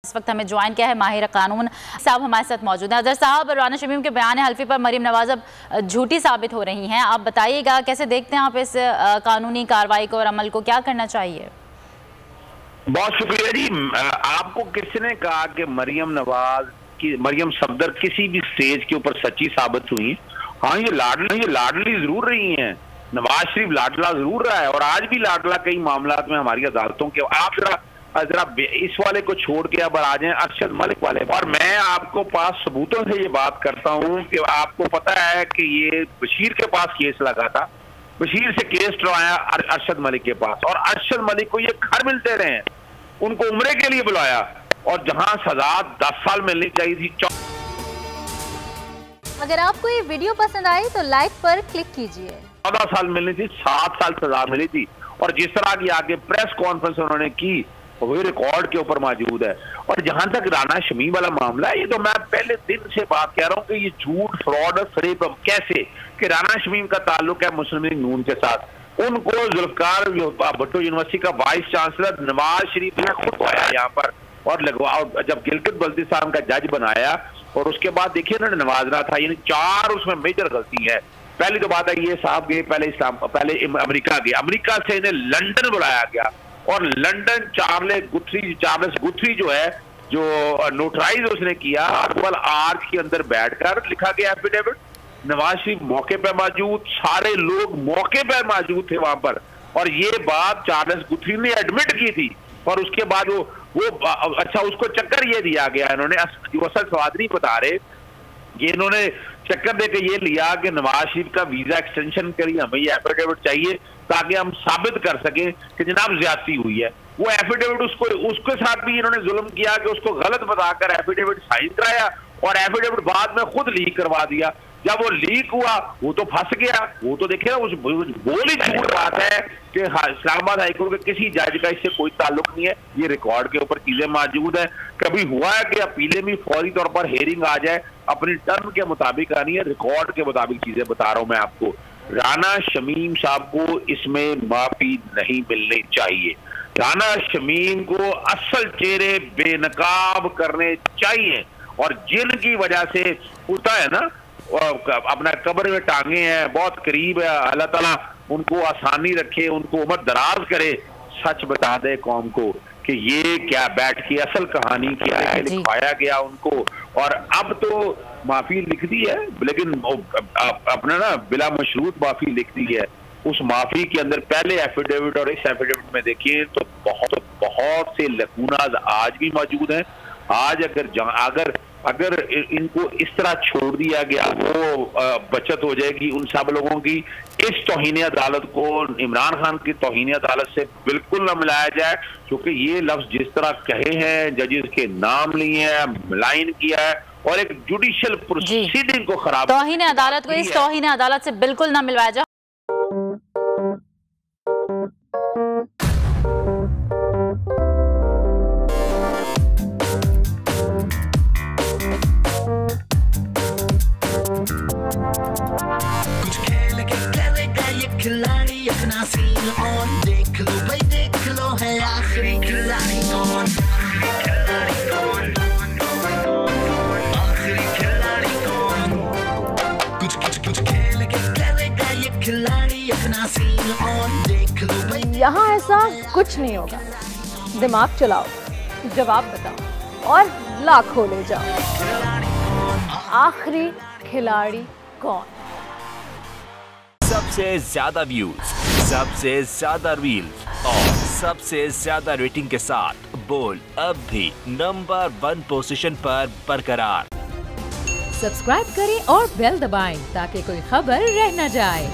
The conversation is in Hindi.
इस वक्त हमें ज्वाइन किया है माहिर कानून साहब हमारे साथ मौजूद हैं। अजहर साहब, राना शमीम के बयान हल्फी पर मरीम नवाज अब झूठी साबित हो रही हैं, आप बताइएगा कैसे देखते हैं आप इस कानूनी कार्रवाई को और अमल को, क्या करना चाहिए? बहुत शुक्रिया जी। आपको किसने कहा कि मरियम नवाज की मरियम सफदर किसी भी स्टेज के ऊपर सच्ची साबित हुई? हाँ, ये लाडली जरूर रही हैं। नवाज शरीफ लाडला जरूर रहा है और आज भी लाडला कई मामलात में हमारी अदालतों के। आप जरा इस वाले को छोड़ के अब आ जाएं अरशद मलिक वाले। और मैं आपको पास सबूतों से ये बात करता हूं कि आपको पता है कि ये बशीर के पास केस लगा था, बशीर से केस करवाया अरशद मलिक के पास, और अरशद मलिक को ये घर मिलते रहे, उनको उम्रे के लिए बुलाया, और जहां सजा 10 साल मिलनी चाहिए थी। अगर आपको ये वीडियो पसंद आई तो लाइक पर क्लिक कीजिए। 14 साल मिलनी थी, 7 साल सजा मिली थी। और जिस तरह की आगे प्रेस कॉन्फ्रेंस उन्होंने की वही रिकॉर्ड के ऊपर मौजूद है। और जहां तक राना शमीम वाला मामला है, ये तो मैं पहले दिन से बात कह रहा हूं कि ये झूठ, फ्रॉड और फरेब कैसे कि राना शमीम का ताल्लुक है मुस्लिम लीग नून के साथ। उनको जुल्फकार भुट्टो यूनिवर्सिटी का वाइस चांसलर नवाज शरीफ ने खुद आया यहाँ पर और लगवा, जब गिलगित बल्तिस्तान का जज बनाया और उसके बाद देखिए उन्होंने नवाजना था। यानी 4 उसमें मेजर गलती है। पहली तो बात है ये साहब गए पहले अमेरिका गए, अमेरिका से इन्हें लंदन बुलाया गया और लंदन चार्लेस गुथरी जो है, जो नोटराइज उसने किया, अकबल आर्च के अंदर बैठकर लिखा गया एफिडेविट। नवाज शरीफ मौके पर मौजूद, सारे लोग मौके पर मौजूद थे वहां पर, और ये बात चार्लेस गुथरी ने एडमिट की थी। और उसके बाद वो अच्छा, उसको चक्कर ये दिया गया, इन्होंने जो असल स्वाद नहीं बता रहे, ये इन्होंने चक्कर देके ये लिया कि नवाज शरीफ का वीजा एक्सटेंशन के लिए हमें ये एफिडेविट चाहिए ताकि हम साबित कर सकें कि जनाब ज्यादती हुई है। वो एफिडेविट उसके साथ भी इन्होंने जुल्म किया कि उसको गलत बताकर एफिडेविट साइन कराया और एफिडेविट बाद में खुद लीक करवा दिया। जब वो लीक हुआ वो तो फंस गया। वो तो देखिए ना, उस बोल ही झूठ बात है कि इस्लामाबाद हाईकोर्ट के किसी जज का इससे कोई ताल्लुक नहीं है। ये रिकॉर्ड के ऊपर चीजें मौजूद है। कभी हुआ है कि अपीलें भी फौरी तौर पर हेयरिंग आ जाए, अपनी टर्म के मुताबिक आनी है, रिकॉर्ड के मुताबिक चीजें बता रहा हूं मैं आपको। राना शमीम साहब को इसमें माफी नहीं मिलनी चाहिए। राना शमीम को असल चेहरे बेनकाब करने चाहिए, और जिनकी वजह से होता है ना, अपना कब्र में टांगे हैं, बहुत करीब है, अल्लाह ताला उनको आसानी रखे, उनको उम्र दराज करे, सच बता दे कौम को कि ये क्या बैठ की असल कहानी क्या है, लिखवाया गया उनको। और अब तो माफी लिख दी है, लेकिन अपना ना बिला मशरूत माफी लिख दी है। उस माफी के अंदर पहले एफिडेविट और इस एफिडेविट में देखिए तो बहुत से लकूनाज आज भी मौजूद हैं। आज अगर इनको इस तरह छोड़ दिया गया वो बचत हो जाएगी उन सब लोगों की। इस तौहीन अदालत को इमरान खान की तौहीन अदालत से बिल्कुल न मिलाया जाए, क्योंकि ये लफ्ज जिस तरह कहे हैं, जजेस के नाम लिए हैं, मलाइन किया है और एक जुडिशियल प्रोसीडिंग को खराब, तौहीन अदालत को इस तौहीन अदालत से बिल्कुल न मिलवाया जाए। खिलाड़ी अपना सीन ऑन, देख लो भाई देख लो, है आखिरी खिलाड़ी कौन, आखिरी खिलाड़ी कौन, कुछ खेल के करेगा ये खिलाड़ी अपना सीन ऑन, देख लो भाई। यहाँ ऐसा कुछ नहीं होगा, दिमाग चलाओ, जवाब बताओ और लाखों ले जाओ। आखिरी खिलाड़ी कौन? सबसे ज्यादा व्यूज, सबसे ज्यादा रील्स और सबसे ज्यादा रेटिंग के साथ बोल्ड अब भी नंबर 1 पोजीशन पर बरकरार। सब्सक्राइब करें और बेल दबाएं ताकि कोई खबर रह न जाए।